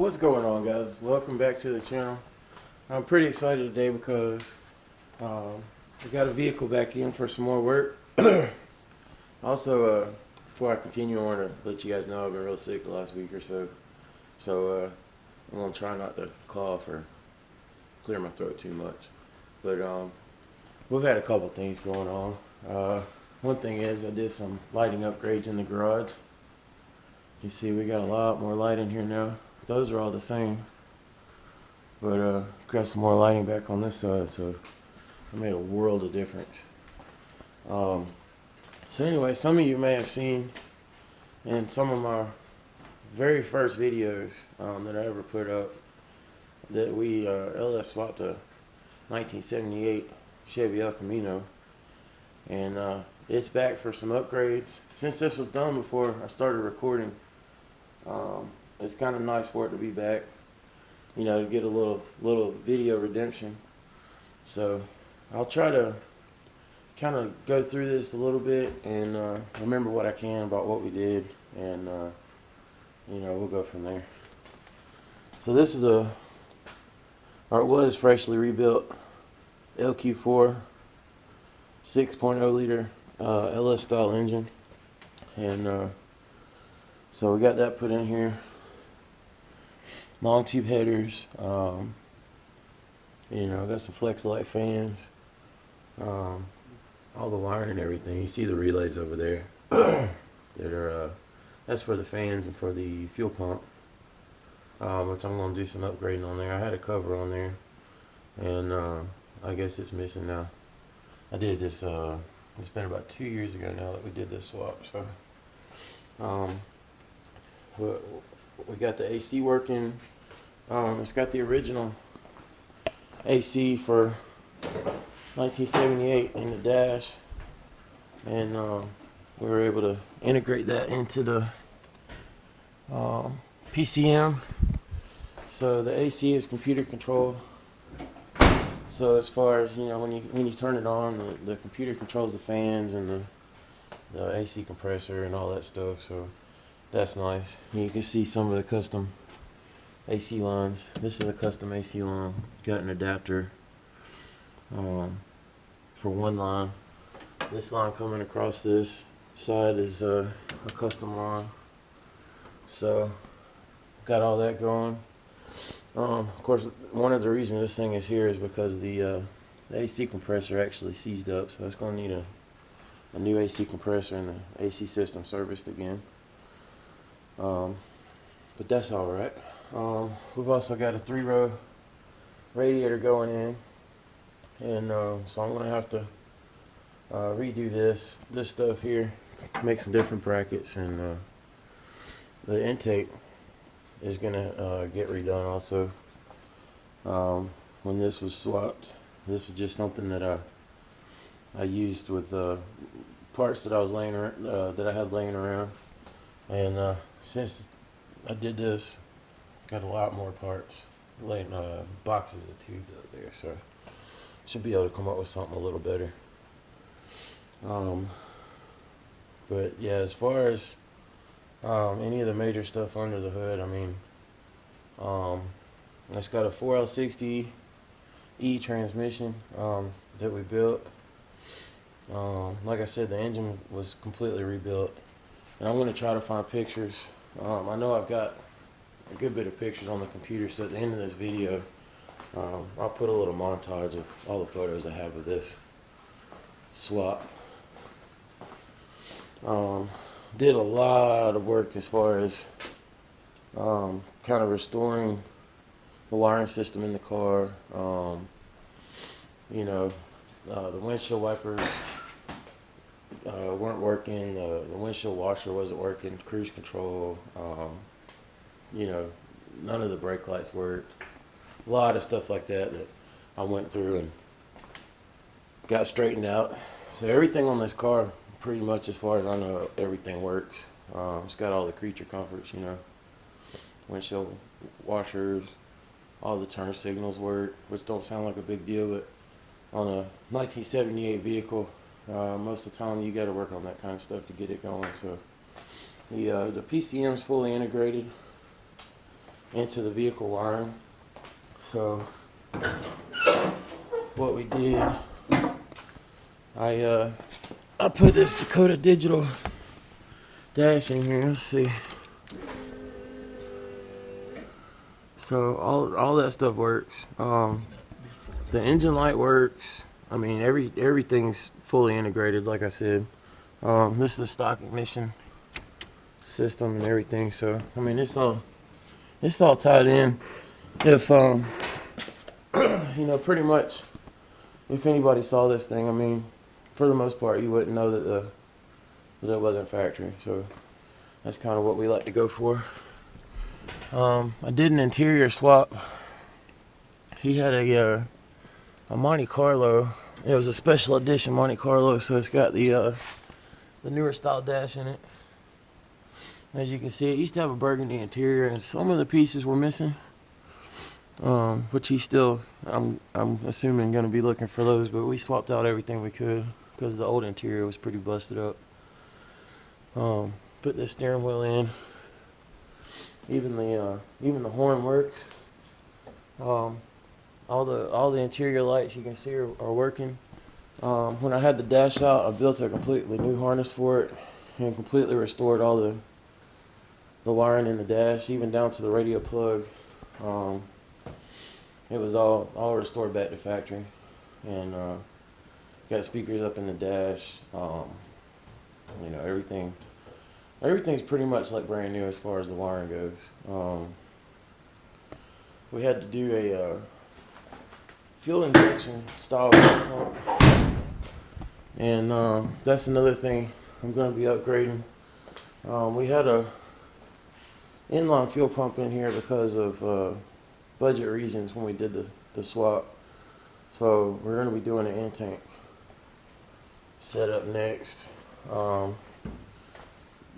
What's going on, guys? Welcome back to the channel. I'm pretty excited today because we got a vehicle back in for some more work. Also, before I continue, I want to let you guys know I've been real sick the last week or so. So I'm going to try not to cough or clear my throat too much. But we've had a couple things going on. One thing is I did some lighting upgrades in the garage. You see we got a lot more light in here now. Those are all the same. But got some more lighting back on this side, so it made a world of difference. So anyway, some of you may have seen in some of my very first videos that I ever put up that we LS swapped a 1978 Chevy El Camino, and it's back for some upgrades. Since this was done before I started recording, it's kind of nice for it to be back, you know, to get a little video redemption. So I'll try to kind of go through this a little bit and remember what I can about what we did, and you know, we'll go from there. So this is it was freshly rebuilt LQ4 6.0 liter LS style engine, and so we got that put in here. Long tube headers, you know, got some flex light fans, all the wiring and everything. You see the relays over there that are that's for the fans and for the fuel pump, which I'm going to do some upgrading on there. I had a cover on there, and I guess it's missing now. I did this, it's been about 2 years ago now that we did this swap. So we got the AC working. It's got the original AC for 1978 in the dash, and we were able to integrate that into the PCM. So the AC is computer controlled. So as far as, you know, when you turn it on, the computer controls the fans and the AC compressor and all that stuff. So that's nice. You can see some of the custom AC lines. This is a custom AC line. Got an adapter for one line. This line coming across this side is a custom line. So got all that going. Of course, one of the reasons this thing is here is because the AC compressor actually seized up, so it's going to need a new AC compressor and the AC system serviced again. But that's all right. We've also got a 3-row radiator going in, and so I'm going to have to redo this stuff here, make some different brackets, and the intake is going to get redone also. When this was swapped, this was just something that I used with parts that I was laying around, that I had laying around, and since I did this, got a lot more parts, laying boxes of tubes up there, so should be able to come up with something a little better. But yeah, as far as any of the major stuff under the hood, I mean, it's got a 4L60E transmission that we built. Like I said, the engine was completely rebuilt, and I'm going to try to find pictures. I know I've got a good bit of pictures on the computer, so at the end of this video I'll put a little montage of all the photos I have of this swap. Did a lot of work as far as kind of restoring the wiring system in the car. You know, the windshield wipers weren't working, the windshield washer wasn't working, cruise control, you know, none of the brake lights worked. A lot of stuff like that I went through and got straightened out. So everything on this car, pretty much as far as I know, everything works. It's got all the creature comforts, you know, windshield washers, all the turn signals work, which don't sound like a big deal, but on a 1978 vehicle, most of the time you got to work on that kind of stuff to get it going. So the PCM is fully integrated. into the vehicle wiring. So what we did, I put this Dakota Digital dash in here. Let's see. So all that stuff works. The engine light works. I mean, everything's fully integrated, like I said. This is the stock ignition system and everything. So I mean, it's all tied in. If you know, pretty much, if anybody saw this thing, I mean, for the most part, you wouldn't know that it wasn't factory. So that's kind of what we like to go for. I did an interior swap. He had a Monte Carlo. It was a special edition Monte Carlo, so it's got the newer style dash in it. As you can see, it used to have a burgundy interior, and some of the pieces were missing. Which he's still, I'm assuming, going to be looking for those, but we swapped out everything we could because the old interior was pretty busted up. Put the steering wheel in. Even the horn works. All the interior lights you can see are working. When I had the dash out, I built a completely new harness for it and completely restored all the wiring in the dash, even down to the radio plug. It was all restored back to factory, and got speakers up in the dash. You know, everything's pretty much like brand new as far as the wiring goes. We had to do a fuel injection style pump, and that's another thing I'm going to be upgrading. We had a inline fuel pump in here because of budget reasons when we did the swap. So we're going to be doing an in-tank setup next.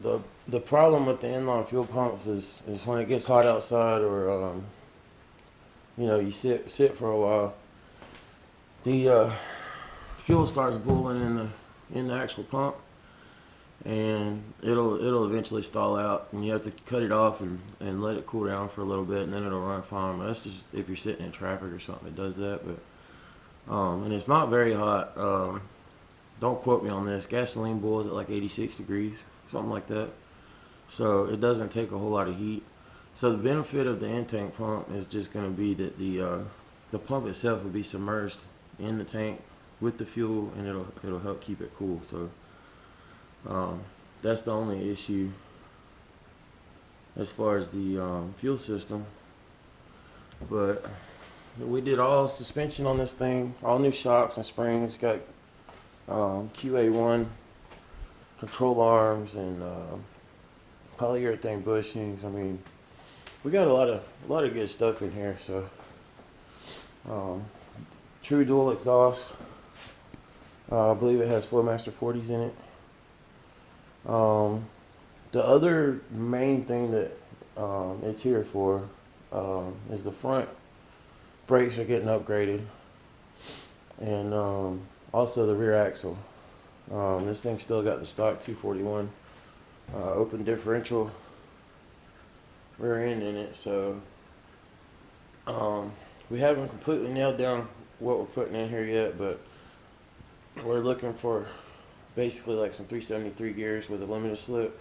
The problem with the inline fuel pumps is when it gets hot outside, or you know, you sit for a while, the fuel starts boiling in the actual pump, and it'll eventually stall out, and you have to cut it off and let it cool down for a little bit, and then it'll run fine. But that's just if you're sitting in traffic or something that does that. But and it's not very hot. Don't quote me on this. Gasoline boils at like 86 degrees, something like that. So it doesn't take a whole lot of heat. So the benefit of the in-tank pump is just going to be that the pump itself will be submerged in the tank with the fuel, and it'll help keep it cool. So that's the only issue as far as the fuel system. But we did all suspension on this thing, all new shocks and springs. Got QA1 control arms and polyurethane bushings. I mean, we got a lot of good stuff in here. So true dual exhaust. I believe it has Flowmaster 40s in it. The other main thing that it's here for is the front brakes are getting upgraded, and also the rear axle. This thing still got the stock 241 open differential rear end in it, so we haven't completely nailed down what we're putting in here yet, but we're looking for basically like some 373 gears with a limited slip.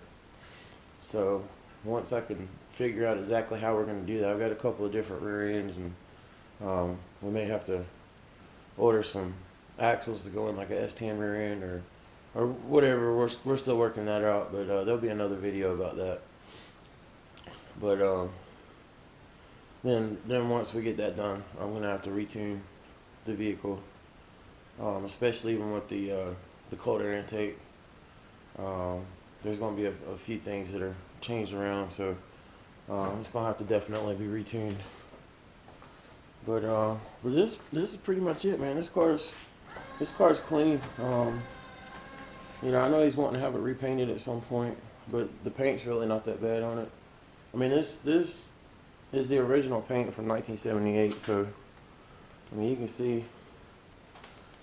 So once I can figure out exactly how we're going to do that, I've got a couple of different rear ends, and we may have to order some axles to go in like a S10 rear end or whatever. We're still working that out, but there'll be another video about that. But then once we get that done, I'm gonna have to retune the vehicle, especially even with the cold air intake. There's gonna be a few things that are changed around, so it's gonna have to definitely be retuned. But this is pretty much it, man. This car's clean. You know, I know he's wanting to have it repainted at some point, but the paint's really not that bad on it. I mean, this is the original paint from 1978, so I mean, you can see,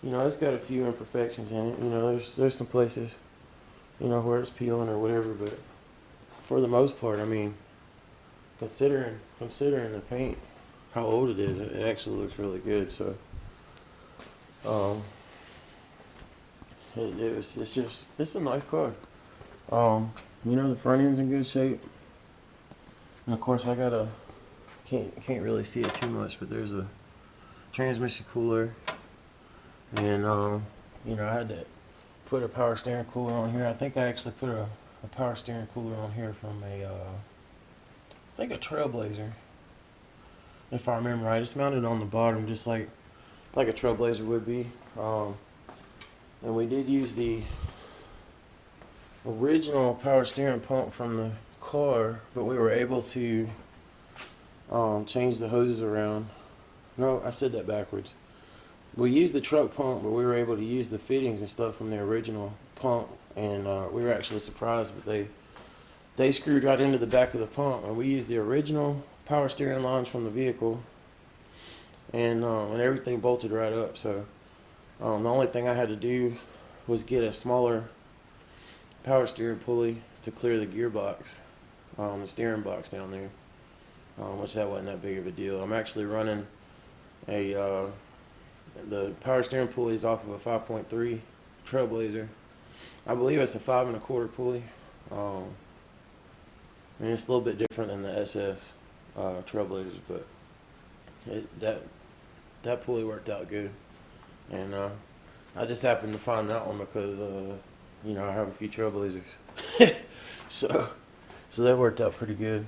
you know, it's got a few imperfections in it. You know, there's some places, you know, where it's peeling or whatever, but for the most part, I mean, considering the paint, how old it is, it actually looks really good. So it's a nice car. You know, the front end's in good shape, and of course I got a can't really see it too much, but there's a transmission cooler, and you know, I had to put a power steering cooler on here. I think I actually put a power steering cooler on here from I think a Trailblazer, if I remember right. It's mounted on the bottom just like a Trailblazer would be. And we did use the original power steering pump from the car, but we were able to change the hoses around. No, I said that backwards. We used the truck pump, but we were able to use the fittings and stuff from the original pump, and we were actually surprised, but they screwed right into the back of the pump, and we used the original power steering lines from the vehicle, and everything bolted right up. So the only thing I had to do was get a smaller power steering pulley to clear the gearbox, the steering box down there, which that wasn't that big of a deal. I'm actually running the power steering pulley is off of a 5.3 Trailblazer. I believe it's a 5 1/4 pulley. And it's a little bit different than the SS Trailblazers, but that pulley worked out good. And I just happened to find that one because you know, I have a few Trailblazers. so that worked out pretty good.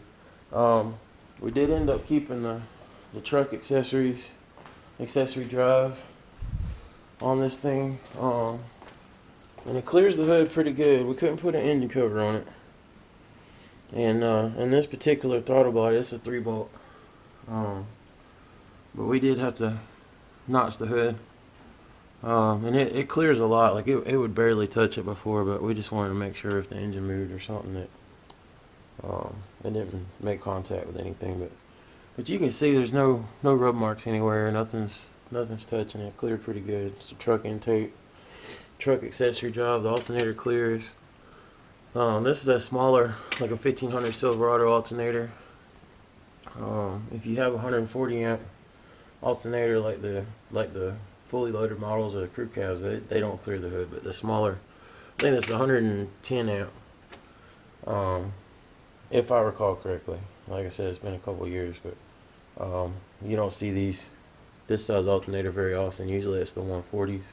We did end up keeping the truck accessory drive on this thing, and it clears the hood pretty good. We couldn't put an engine cover on it, and in this particular throttle body, it's a 3-bolt, but we did have to notch the hood, and it clears a lot. Like it would barely touch it before, but we just wanted to make sure if the engine moved or something that it didn't make contact with anything. But you can see there's no rub marks anywhere. Nothing's touching it. Cleared pretty good. It's a truck intake, truck accessory job. The alternator clears. This is a smaller, like a 1500 Silverado alternator. If you have a 140 amp alternator like the fully loaded models or the crew cabs, they don't clear the hood. But the smaller, I think it's 110 amp. If I recall correctly. Like I said, it's been a couple years, but you don't see this size alternator very often. Usually it's the 140s.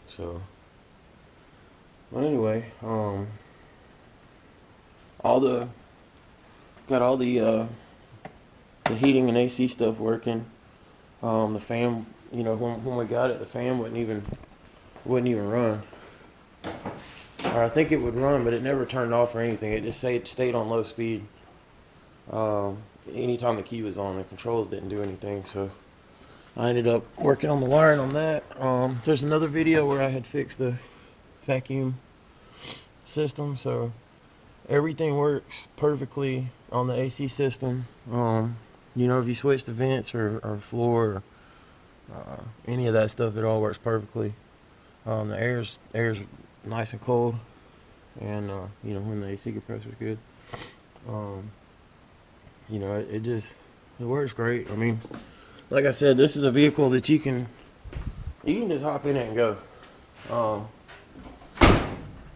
So, but anyway, got all the heating and AC stuff working. The fan, you know, when we got it, the fan wouldn't even run. Or I think it would run, but it never turned off or anything. It just stayed on low speed. Anytime the key was on, the controls didn't do anything. So I ended up working on the wiring on that. There's another video where I had fixed the vacuum system, so everything works perfectly on the AC system. You know, if you switch the vents or floor, or any of that stuff, it all works perfectly. The air's nice and cold, and you know, when the AC compressor's good, you know, it works great. I mean, like I said, this is a vehicle that you can just hop in it and go.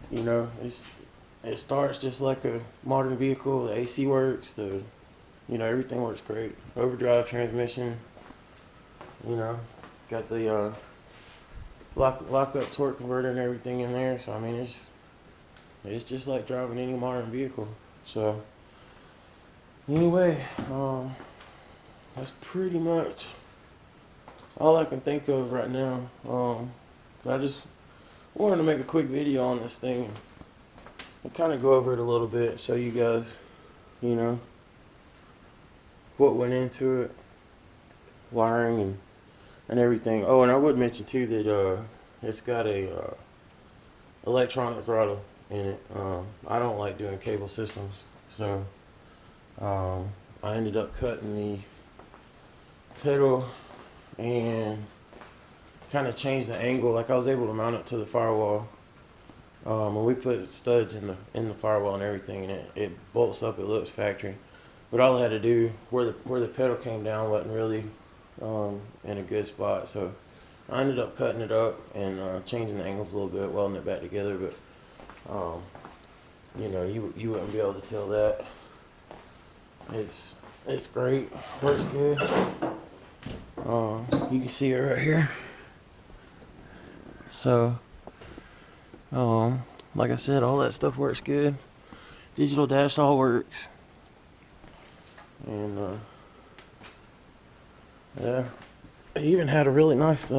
You know, it starts just like a modern vehicle. The AC works. You know, everything works great. Overdrive transmission. You know, got the lock up torque converter and everything in there. So I mean, it's just like driving any modern vehicle. So anyway, that's pretty much all I can think of right now. But I just wanted to make a quick video on this thing and kind of go over it a little bit, show you guys, you know, what went into it, wiring and everything. Oh, and I would mention too that it's got a electronic throttle in it. I don't like doing cable systems, so I ended up cutting the pedal and kind of changed the angle. Like I was able to mount it to the firewall And we put studs in the firewall and everything, and it bolts up. It looks factory, but all I had to do where the pedal came down wasn't really in a good spot, so I ended up cutting it up and changing the angles a little bit, welding it back together. But you know, you wouldn't be able to tell that. It's great, works good. You can see it right here. So like I said, all that stuff works good. Digital dash all works. And yeah, they even had a really nice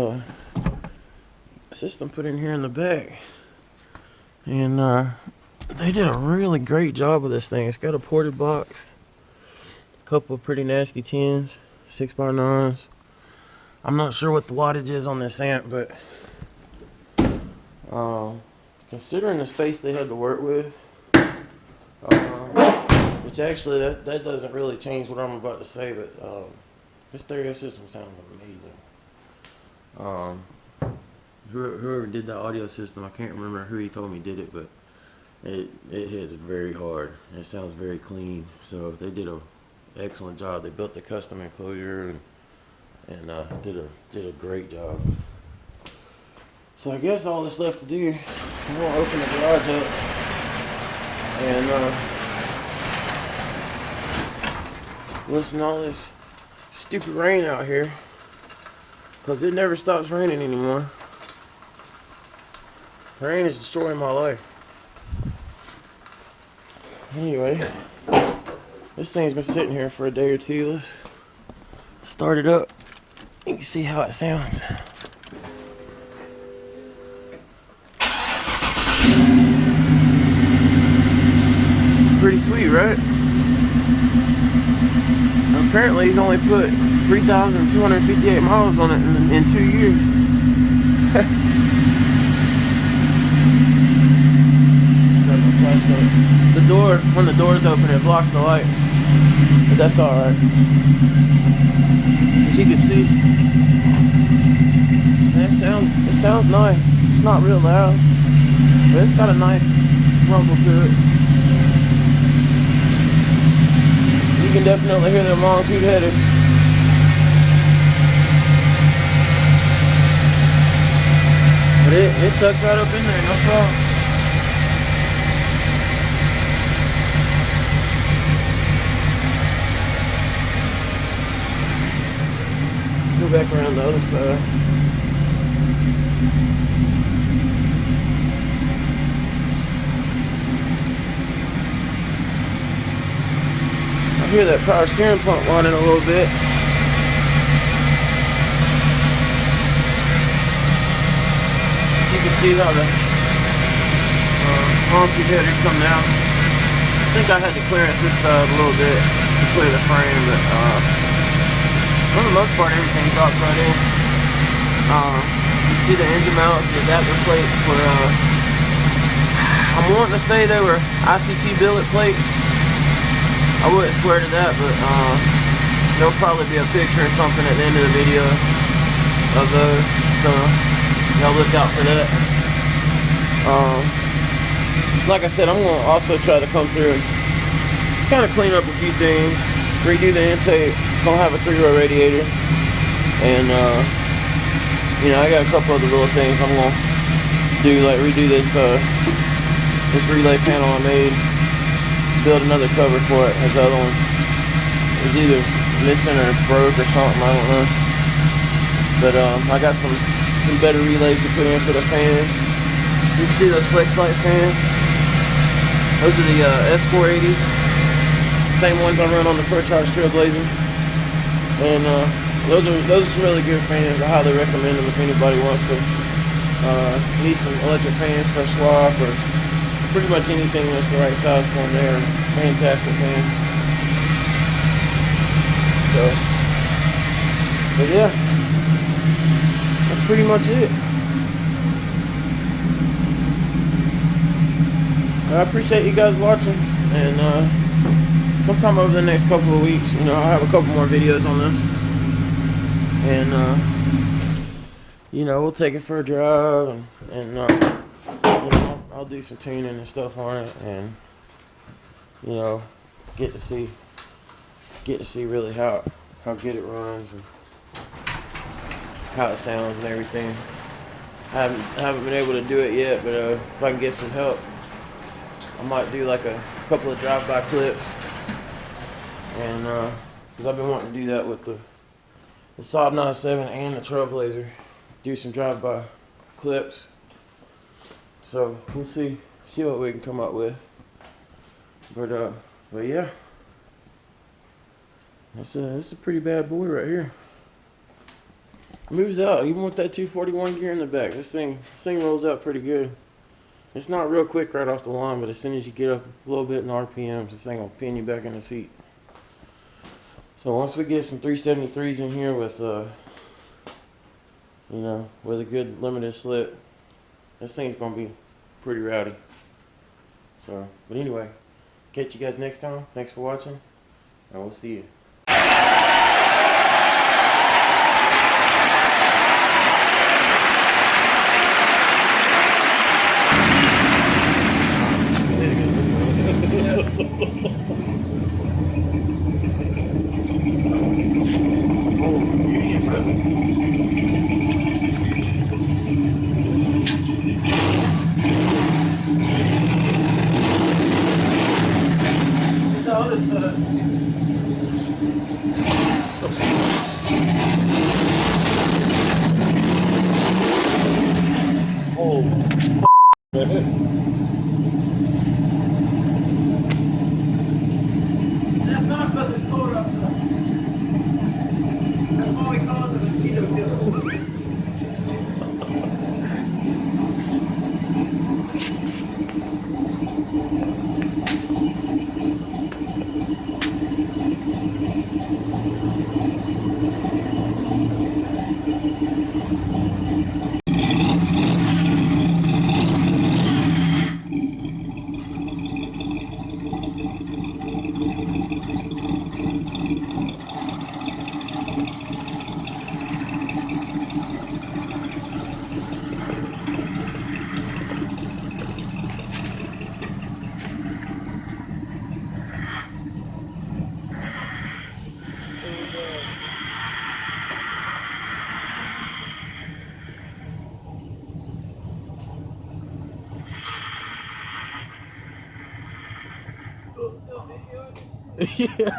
system put in here in the back. And they did a really great job with this thing. It's got a ported box, a couple of pretty nasty 10s, 6x9s. I'm not sure what the wattage is on this amp, but considering the space they had to work with, which actually that doesn't really change what I'm about to say, but this stereo system sounds amazing. Whoever did the audio system, I can't remember who he told me did it, but it hits very hard and it sounds very clean. So they did a excellent job. They built the custom enclosure and did a great job. So I guess all that's left to do, I'm gonna open the garage up and listen to all this stupid rain out here, because it never stops raining anymore. Rain is destroying my life. Anyway, this thing's been sitting here for a day or two. Let's start it up. You can see how it sounds. Pretty sweet, right? Apparently he's only put 3,258 miles on it in 2 years. The door, when the door's open, it blocks the lights, but that's alright. As you can see, it sounds nice. It's not real loud, but it's got a nice rumble to it. You can definitely hear them long tube headers. But it tucks right up in there, no problem. Go back around the other side. I hear that power steering pump whining a little bit. As you can see how the long-tube headers come down. I think I had to clearance this side a little bit to clear the frame, but for the most part everything drops right in. You see the engine mounts, the adapter plates were, I'm wanting to say they were ICT billet plates. I wouldn't swear to that, but there'll probably be a picture or something at the end of the video of those, so y'all look out for that. Like I said, I'm going to also try to come through and kind of clean up a few things, redo the intake. It's going to have a 3-row radiator, and you know, I got a couple other little things I'm going to do, like redo this relay panel I made, build another cover for it, as the other one was either missing or broke or something, I don't know. But I got some better relays to put in for the fans. You can see those flex light fans. Those are the S480s, same ones I run on the ProCharge Trailblazer, and those are some really good fans. I highly recommend them if anybody wants to need some electric fans for a swap or pretty much anything that's the right size for them. They're fantastic fans. So, but yeah, that's pretty much it. I appreciate you guys watching, and sometime over the next couple of weeks, you know, I'll have a couple more videos on this, and you know, we'll take it for a drive, and you know, I'll I'll do some tuning and stuff on it, and you know, get to see really how good it runs and how it sounds and everything. I haven't been able to do it yet, but if I can get some help, I might do like a couple of drive-by clips, and because I've been wanting to do that with the Saab 97 and the Trailblazer, do some drive-by clips. So we'll see what we can come up with. But yeah, it's a pretty bad boy right here. Moves out even with that 241 gear in the back. This thing rolls out pretty good. It's not real quick right off the line, but as soon as you get up a little bit in RPMs, this thing will pin you back in the seat. So once we get some 373s in here with you know, with a good limited slip, this thing's gonna be pretty rowdy. So, but anyway, catch you guys next time. Thanks for watching, and we'll see you. That's not because it's cold outside. That's why we call it the mosquito killer. Yeah.